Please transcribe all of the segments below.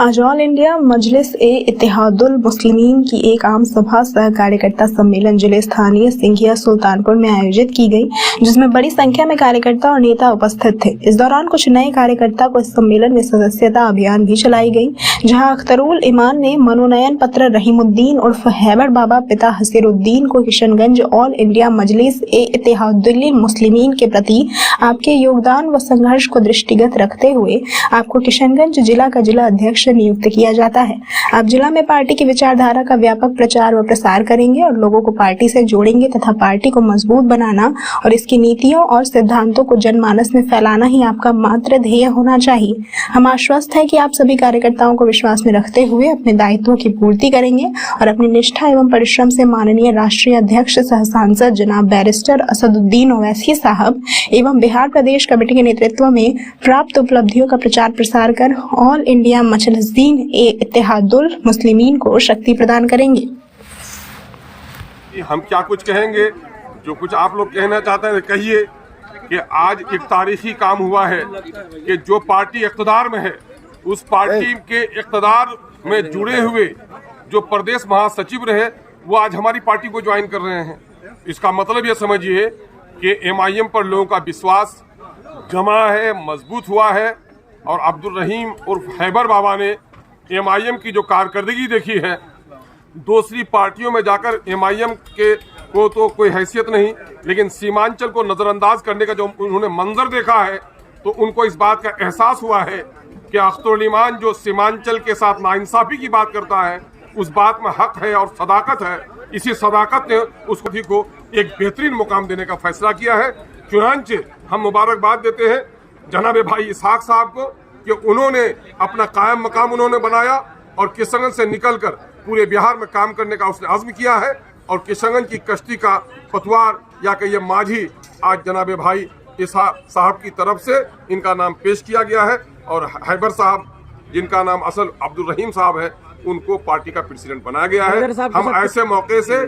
आज all India मजलिस ए इत्तेहादुल मुस्लिमीन की एक आम सभा सह कार्यकर्ता सम्मेलन जिले स्थानीय सिंघिया सुल्तानपुर में आयोजित की गई, जिसमें बड़ी संख्या में कार्यकर्ता और नेता उपस्थित थे। इस दौरान कुछ नए कार्यकर्ता को इस सम्मेलन में सदस्यता अभियान भी चलाई गई, जहां अख्तरुल ईमान ने मनोनयन पत्र रहीमुद्दीन उर्फ हैबर बाबा पिता हसीरुद्दीन को किशनगंज ऑल इंडिया मजलिस ए इत्तेहादुल मुस्लिमीन के प्रति आपके योगदान व संघर्ष को दृष्टिगत रखते हुए आपको किशनगंज जिला का जिला अध्यक्ष नियुक्त किया जाता है। आप जिला में पार्टी की विचारधारा का व्यापक प्रचार व प्रसार करेंगे और लोगों को पार्टी से जोड़ेंगे तथा पार्टी को मजबूत बनाना और इसकी नीतियों और सिद्धांतों को जनमानस में फैलाना ही आपका मात्र ध्येय होना चाहिए। हम आश्वस्त है कि आप सभी कार्यकर्ताओं को विश्वास में रखते हुए अपने दायित्वों की पूर्ति करेंगे और अपनी निष्ठा एवं परिश्रम से माननीय राष्ट्रीय अध्यक्ष सह सांसद जनाब बैरिस्टर असदुद्दीन ओवैसी साहब एवं बिहार प्रदेश कमेटी के नेतृत्व में प्राप्त उपलब्धियों का प्रचार प्रसार कर ऑल इंडिया मजलिसीन ए इत्तेहादुल मुस्लिमीन को शक्ति प्रदान करेंगे। हम क्या कुछ कहेंगे, जो कुछ आप लोग कहना चाहते हैं कहिए। कि आज एक तारीखी काम हुआ है कि जो पार्टी इक़्तिदार में है उस पार्टी के इक़्तिदार में जुड़े हुए जो प्रदेश महासचिव रहे वो आज हमारी पार्टी को ज्वाइन कर रहे हैं। इसका मतलब ये समझिए कि MIM पर लोगों का विश्वास जमा है, मजबूत हुआ है और अब्दुल रहीम उर्फ हैबर बाबा ने MIM की जो कारकर्दगी देखी है, दूसरी पार्टियों में जाकर MIM के को तो कोई हैसियत नहीं, लेकिन सीमांचल को नज़रअंदाज करने का जो उन्होंने मंजर देखा है तो उनको इस बात का एहसास हुआ है कि अख्तरुल ईमान जो सीमांचल के साथ नाइंसाफ़ी की बात करता है उस बात में हक है और सदाकत है। इसी सदाकत ने उसको एक बेहतरीन मुकाम देने का फैसला किया है। चुनांचे हम मुबारकबाद देते हैं जनाब भाई इसहाक साहब को कि उन्होंने अपना कायम मकाम उन्होंने बनाया और किशनगंज से निकलकर पूरे बिहार में काम करने का उसने अज़्म किया है और किशनगंज की कश्ती का पतवार या कहिए माझी आज जनाब भाई इसहाक साहब की तरफ से इनका नाम पेश किया गया है और हैबर साहब जिनका नाम असल अब्दुल रहीम साहब है उनको पार्टी का प्रेसिडेंट बनाया गया है। हम ऐसे मौके से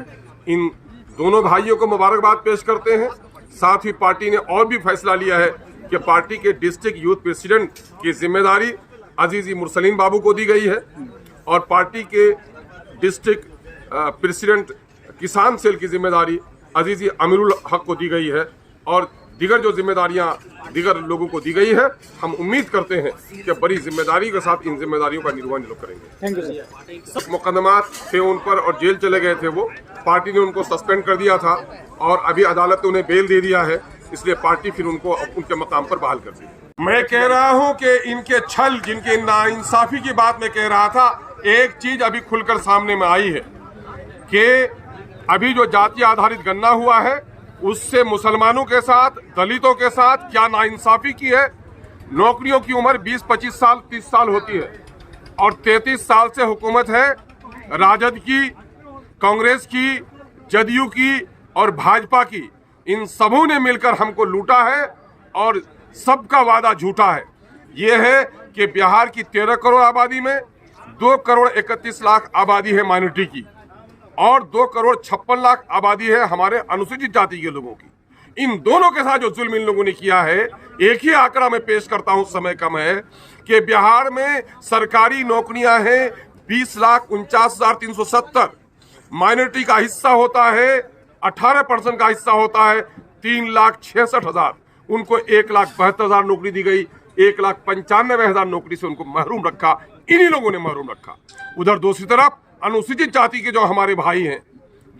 इन दोनों भाइयों को मुबारकबाद पेश करते हैं। साथ ही पार्टी ने और भी फैसला लिया है कि पार्टी के डिस्ट्रिक्ट यूथ प्रेसिडेंट की जिम्मेदारी अजीजी मुरसलीन बाबू को दी गई है और पार्टी के डिस्ट्रिक्ट प्रेसिडेंट किसान सेल की जिम्मेदारी अजीजी अमीरुल हक को दी गई है और दीगर जो जिम्मेदारियां दीगर लोगों को दी गई है। हम उम्मीद करते हैं कि बड़ी जिम्मेदारी के साथ इन जिम्मेदारियों का निर्वहन लोग करेंगे। मुकदमात थे उन पर और जेल चले गए थे, वो पार्टी ने उनको सस्पेंड कर दिया था और अभी अदालत ने उन्हें बेल दे दिया है, इसलिए पार्टी फिर उनको उनके मकाम पर बहाल कर दी। मैं कह रहा हूं कि इनके छल, जिनके नाइंसाफी की बात मैं कह रहा था, एक चीज अभी खुलकर सामने में आई है कि अभी जो जाति आधारित गणना हुआ है उससे मुसलमानों के साथ, दलितों के साथ क्या नाइंसाफी की है। नौकरियों की उम्र 20-25 साल 30 साल होती है और 33 साल से हुकूमत है राजद की, कांग्रेस की, जदयू की और भाजपा की। इन सबों ने मिलकर हमको लूटा है और सबका वादा झूठा है। ये है कि बिहार की 13 करोड़ आबादी में 2 करोड़ 31 लाख आबादी है माइनॉरिटी की और 2 करोड़ 56 लाख आबादी है हमारे अनुसूचित जाति के लोगों की। इन दोनों के साथ जो जुल्म इन लोगों ने किया है, एक ही आंकड़ा मैं पेश करता हूं, समय कम है, कि बिहार में सरकारी नौकरियां हैं 20,49,370, माइनॉरिटी का हिस्सा होता है 18% का हिस्सा होता है 3,66,000, उनको 1,72,000 नौकरी दी गई, 1,95,000 नौकरी से उनको महरूम रखा, इन्हीं लोगों ने महरूम रखा। उधर दूसरी तरफ अनुसूचित जाति के जो हमारे भाई हैं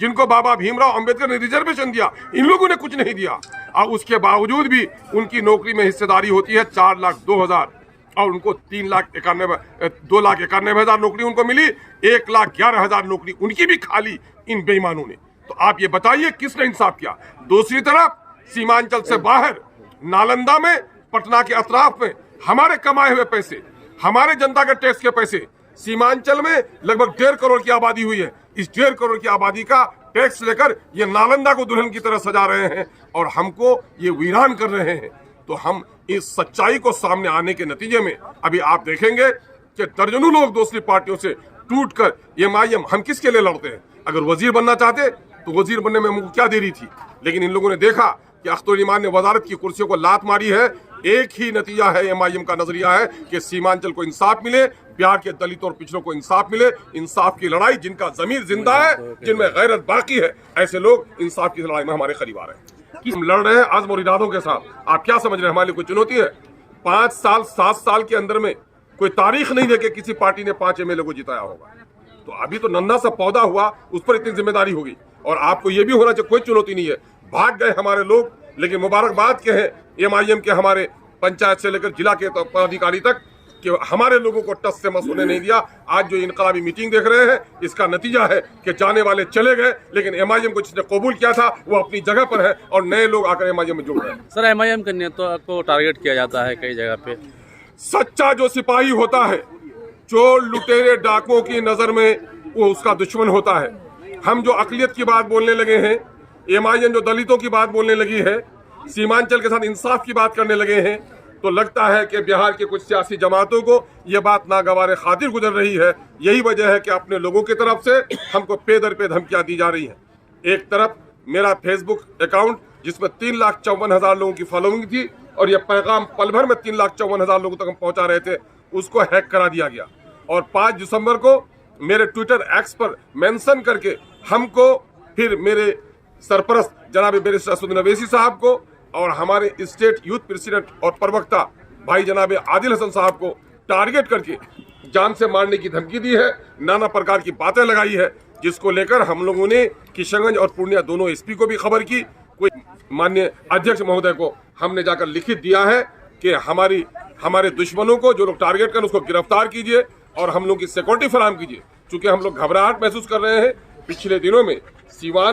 जिनको बाबा भीमराव अंबेडकर ने रिजर्वेशन दिया, इन लोगों ने कुछ नहीं दिया और उसके बावजूद भी उनकी नौकरी में हिस्सेदारी होती है 4,02,000 और उनको 2,91,000 नौकरी उनको मिली, 1,11,000 नौकरी उनकी भी खाली इन बेईमानों ने। तो आप ये बताइए किसने इंसाफ किया। दूसरी तरफ सीमांचल से बाहर नालंदा में, पटना के अतराफ में हमारे कमाए हुए पैसे, हमारे जनता के टैक्स के पैसे, सीमांचल में लगभग 1.5 करोड़ की आबादी हुई है, इस 1.5 करोड़ की आबादी का टैक्स लेकर ये नालंदा को दुल्हन की तरह सजा रहे हैं और हमको ये वीरान कर रहे हैं। तो हम इस सच्चाई को सामने आने के नतीजे में अभी आप देखेंगे कि दर्जनों लोग दूसरी पार्टियों से टूटकर MIM, हम किसके लिए लड़ते हैं। अगर वजीर बनना चाहते तो वजीर बनने में हमको क्या देरी थी, लेकिन इन लोगों ने देखा कि अख्तरुल ईमान ने वजारत की कुर्सियों को लात मारी है, एक ही नतीजा है एमआईएम का नजरिया है कि सीमांचल को इंसाफ मिले, बिहार के दलितों और पिछड़ों को इंसाफ मिले। इंसाफ की लड़ाई जिनका जमीर जिंदा है, जिनमें गैरत बाकी है, ऐसे लोग इंसाफ की लड़ाई में हमारे करीब आ रहे हैं। हम लड़ रहे हैं आज़म और इरादों के साथ। आप क्या समझ रहे हैं हमारे लिए कोई चुनौती है? 5 साल 7 साल के अंदर में कोई तारीख नहीं है कि किसी पार्टी ने 5 एमएलए को जिताया होगा। तो अभी तो नन्हा सा पौधा हुआ, उस पर इतनी जिम्मेदारी होगी। और आपको ये भी होना चाहिए, कोई चुनौती नहीं है। भाग गए हमारे लोग, लेकिन मुबारकबाद के हैं एमआईएम के हमारे पंचायत से लेकर जिला के पदाधिकारी तक कि हमारे लोगों को टस से मस होने नहीं दिया। आज जो इनकलाबी मीटिंग देख रहे हैं, इसका नतीजा है कि जाने वाले चले गए, लेकिन एमआईएम को जिसने कबूल किया था वो अपनी जगह पर है और नए लोग आकर एमआईएम में जुड़ रहे हैं। सर, एमआईएम के नेता को टारगेट किया जाता है कई जगह पे। सच्चा जो सिपाही होता है, चोर लुटेरे डाकुओं की नजर में वो उसका दुश्मन होता है। हम जो अकलियत की बात बोलने लगे हैं, एमआईएम जो दलितों की बात बोलने लगी है, सीमांचल के साथ इंसाफ की बात करने लगे हैं, तो लगता है कि बिहार के कुछ सियासी जमातों को यह बात नागवार खातिर गुजर रही है। यही वजह है कि अपने लोगों की तरफ से हमको पे दर पे धमकियां दी जा रही हैं। एक तरफ मेरा फेसबुक अकाउंट जिसमें 3,54,000 लोगों की फॉलोइंग थी और यह पैगाम पल भर में 3,54,000 लोगों तक हम पहुंचा रहे थे, उसको हैक करा दिया गया। और 5 दिसंबर को मेरे ट्विटर एक्स पर मेंशन करके हमको, फिर मेरे सरपरस्त जनाब बैरिस्टर असदुद्दीन अवैसी साहब को और हमारे स्टेट यूथ प्रेसिडेंट और प्रवक्ता भाई जनाब आदिल हसन साहब को टारगेट करके जान से मारने की धमकी दी है। नाना प्रकार की बातें लगाई है, जिसको लेकर हम लोगों ने किशनगंज और पूर्णिया दोनों एसपी को भी खबर की। कोई माननीय अध्यक्ष महोदय को हमने जाकर लिखित दिया है कि हमारे दुश्मनों को जो लोग टारगेट करें उसको गिरफ्तार कीजिए और हम लोग की सिक्योरिटी फराहम कीजिए। चूंकि हम लोग घबराहट महसूस कर रहे हैं। पिछले दिनों में सीवान